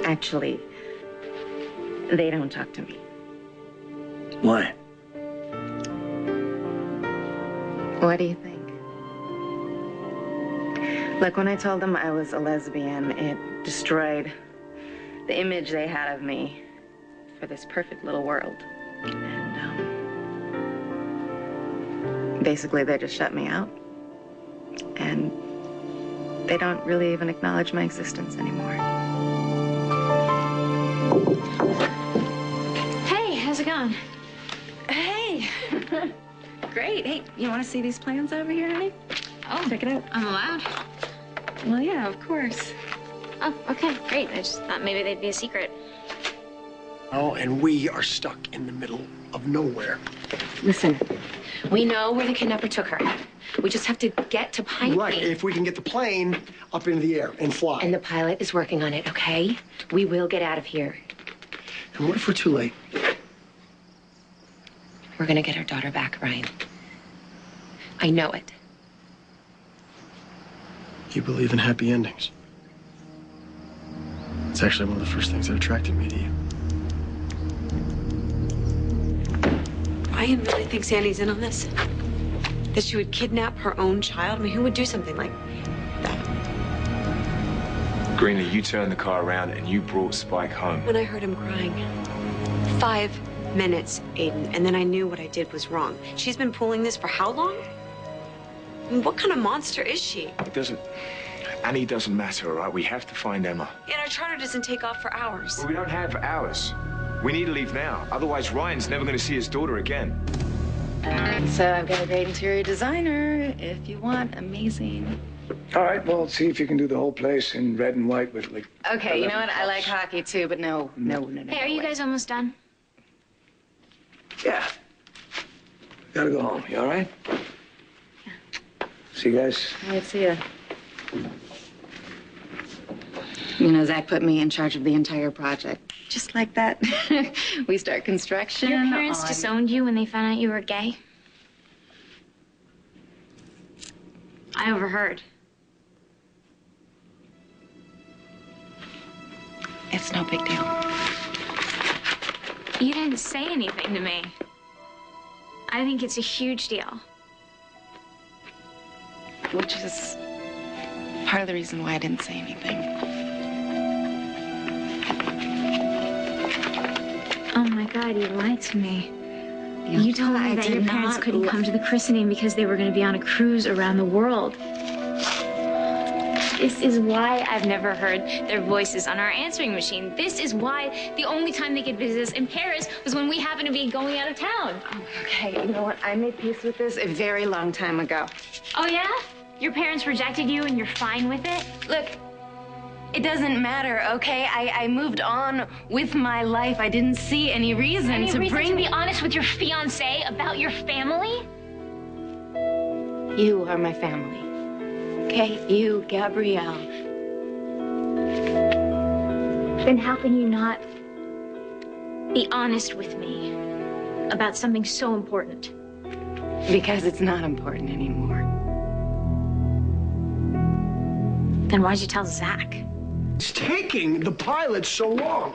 Actually, they don't talk to me. Why? What do you think? Look, when I told them I was a lesbian, it destroyed the image they had of me for this perfect little world. And basically, they just shut me out. And they don't really even acknowledge my existence anymore. Hey, how's it going? Hey! Great. Hey, you want to see these plans over here, honey? Oh, check it out. I'm allowed? Well, yeah, of course. Oh, okay, great. I just thought maybe they'd be a secret. Oh, and we are stuck in the middle of nowhere. Listen, we know where the kidnapper took her. We just have to get to Pine Right, Tree. if we can get the plane up into the air and fly. And the pilot is working on it, okay? We will get out of here. And what if we're too late? We're gonna get our daughter back, Ryan. I know it. You believe in happy endings. It's actually one of the first things that attracted me to you. Ryan really thinks Annie's in on this? That she would kidnap her own child? I mean, who would do something like that? Greenlee, you turned the car around and you brought Spike home. When I heard him crying, 5 minutes, Aidan, and then I knew what I did was wrong. She's been pulling this for how long? I mean, what kind of monster is she? Annie doesn't matter, all right? We have to find Emma. And our charter doesn't take off for hours. Well, we don't have hours. We need to leave now. Otherwise, Ryan's never going to see his daughter again. So I've got a great interior designer if you want amazing. All right, well, see if you can do the whole place in red and white with, like... Okay, you know what? I like hockey, too, but no. Hey, are you guys almost done? Yeah. Gotta go home. You all right? Yeah. See you guys. All right, see ya. You know, Zach put me in charge of the entire project. Just like that. We start construction. Your parents disowned you when they found out you were gay? I overheard. It's no big deal. You didn't say anything to me. I think it's a huge deal. Which is part of the reason why I didn't say anything. Oh my God, you lied to me. You told me that your parents couldn't come to the christening because they were going to be on a cruise around the world. This is why I've never heard their voices on our answering machine. This is why the only time they could visit us in Paris was when we happened to be going out of town. Oh, okay, you know what? I made peace with this a very long time ago. Oh, yeah? Your parents rejected you and you're fine with it? Look, it doesn't matter, okay? I moved on with my life. I didn't see any reason to be honest with your fiancé about your family? You are my family. Okay, you, Gabrielle. Then how can you not be honest with me about something so important? Because it's not important anymore. Then why'd you tell Zach? It's taking the pilot so long.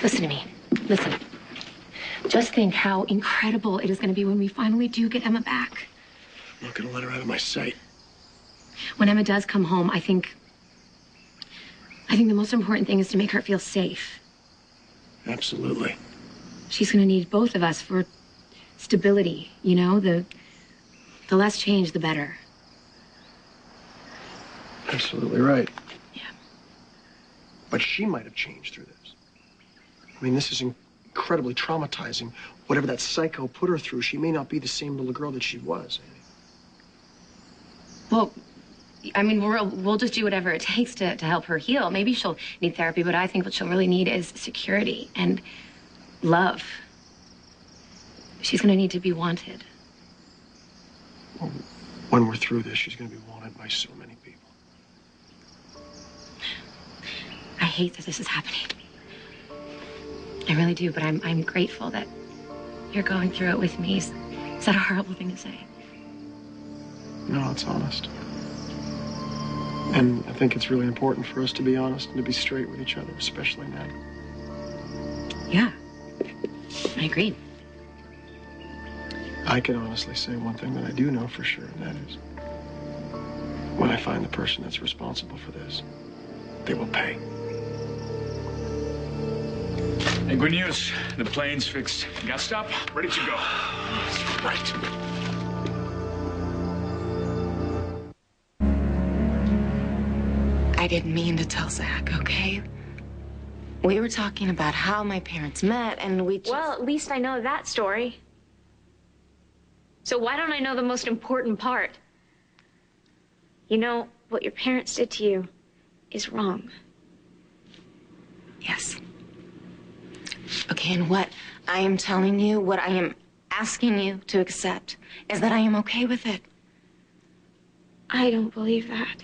Listen to me. Listen. Just think how incredible it is going to be when we finally do get Emma back. I'm not going to let her out of my sight. When Emma does come home, I think the most important thing is to make her feel safe. Absolutely. She's going to need both of us for stability, you know? The less change, the better. Absolutely right. Yeah. But she might have changed through this. I mean, this is incredibly traumatizing. Whatever that psycho put her through, she may not be the same little girl that she was. Well, I mean, we'll just do whatever it takes to help her heal. Maybe she'll need therapy, but I think what she'll really need is security and love. She's going to need to be wanted. Well, when we're through this, she's going to be wanted by so many people. I hate that this is happening. I really do, but I'm grateful that you're going through it with me. Is that a horrible thing to say? No, it's honest. And I think it's really important for us to be honest and to be straight with each other, especially now. Yeah, I agree. I can honestly say one thing that I do know for sure, and that is when I find the person that's responsible for this, they will pay. Hey, good news. The plane's fixed. Gas up, ready to go. Right. I didn't mean to tell Zach, okay? We were talking about how my parents met, and we just... Well, at least I know that story. So why don't I know the most important part? You know, what your parents did to you is wrong. Yes. Okay, and what I am telling you, what I am asking you to accept, is that I am okay with it. I don't believe that.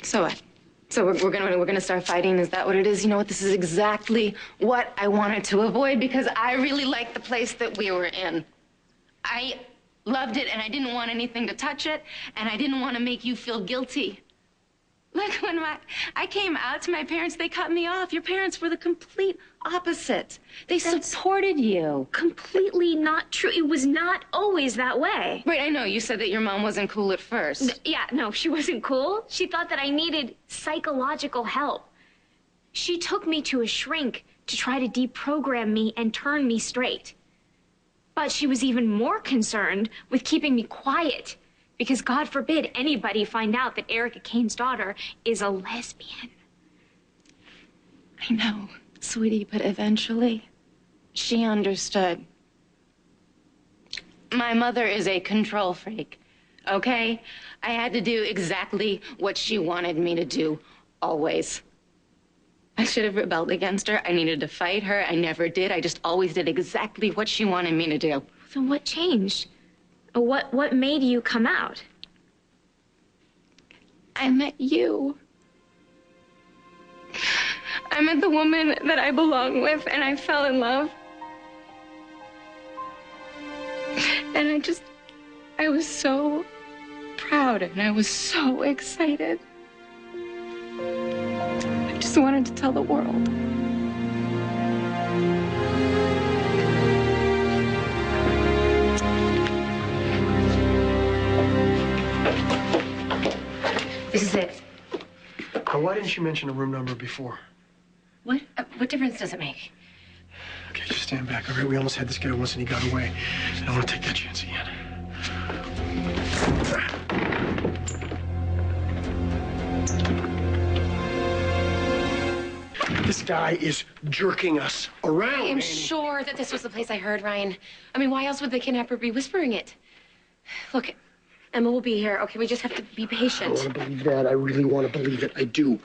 So what? So we're gonna start fighting? Is that what it is? You know what? This is exactly what I wanted to avoid because I really liked the place that we were in. I loved it, and I didn't want anything to touch it, and I didn't want to make you feel guilty. Look, when I came out to my parents, they cut me off. Your parents were the complete opposite. They supported you. Completely not true. It was not always that way. Right, I know. You said that your mom wasn't cool at first. Yeah, no, she wasn't cool. She thought that I needed psychological help. She took me to a shrink to try to deprogram me and turn me straight. But she was even more concerned with keeping me quiet. Because God forbid anybody find out that Erica Kane's daughter is a lesbian. I know, sweetie, but eventually she understood. My mother is a control freak, okay? I had to do exactly what she wanted me to do, always. I should have rebelled against her. I needed to fight her. I never did. I just always did exactly what she wanted me to do. Then what changed? What made you come out? I met you. I met the woman that I belong with, and I fell in love. And I was so proud, and I was so excited. I just wanted to tell the world. This is it. Why didn't you mention a room number before? What difference does it make? Okay, just stand back, all right? We almost had this guy once and he got away. I don't want to take that chance again. This guy is jerking us around. I am Annie. sure that this was the place I heard, Ryan. I mean, why else would the kidnapper be whispering it? Look, Emma will be here. Okay, we just have to be patient. I want to believe that. I really want to believe it. I do.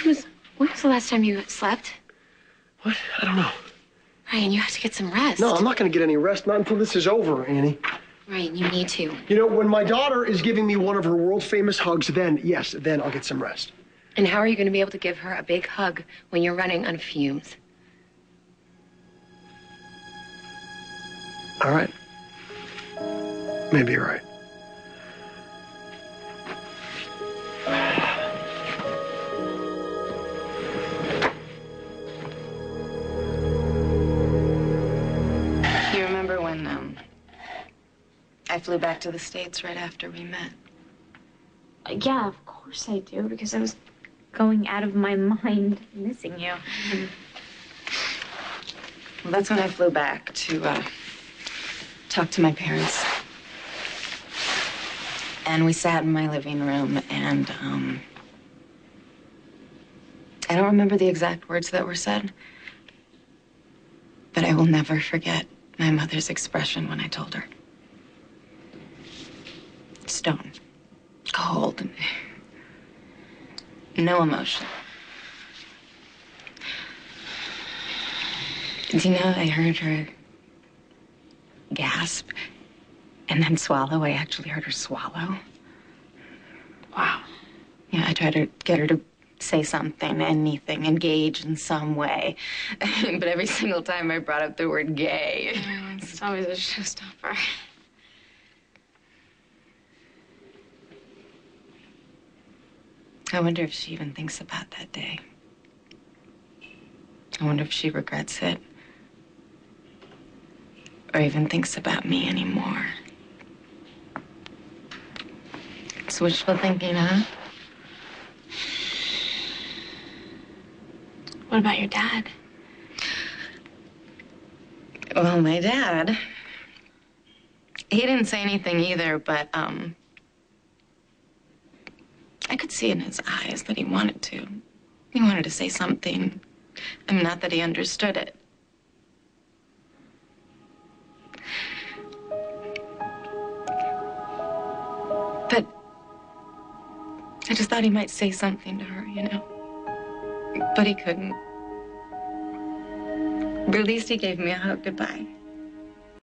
When was the last time you slept? What? I don't know. Ryan, you have to get some rest. No, I'm not going to get any rest. Not until this is over, Annie. Ryan, you need to. You know, when my daughter is giving me one of her world-famous hugs, then, yes, then I'll get some rest. And how are you going to be able to give her a big hug when you're running on fumes? All right. Maybe you're right. You remember when I flew back to the States right after we met? Yeah, of course I do, because I was going out of my mind missing you. Well, that's when I flew back to talk to my parents. And we sat in my living room, and I don't remember the exact words that were said, but I will never forget my mother's expression when I told her. Stone. Cold. No emotion. Do you know, I heard her gasp and then swallow. I actually heard her swallow. Wow. Yeah, I tried to get her to say something, anything, engage in some way. But every single time I brought up the word gay. It's always a showstopper. I wonder if she even thinks about that day. I wonder if she regrets it. Or even thinks about me anymore. It's wishful thinking, huh? What about your dad? Well, my dad, he didn't say anything either, but, I could see in his eyes that he wanted to. He wanted to say something. I mean, not that he understood it. But I just thought he might say something to her, you know? But he couldn't. But at least he gave me a hug goodbye.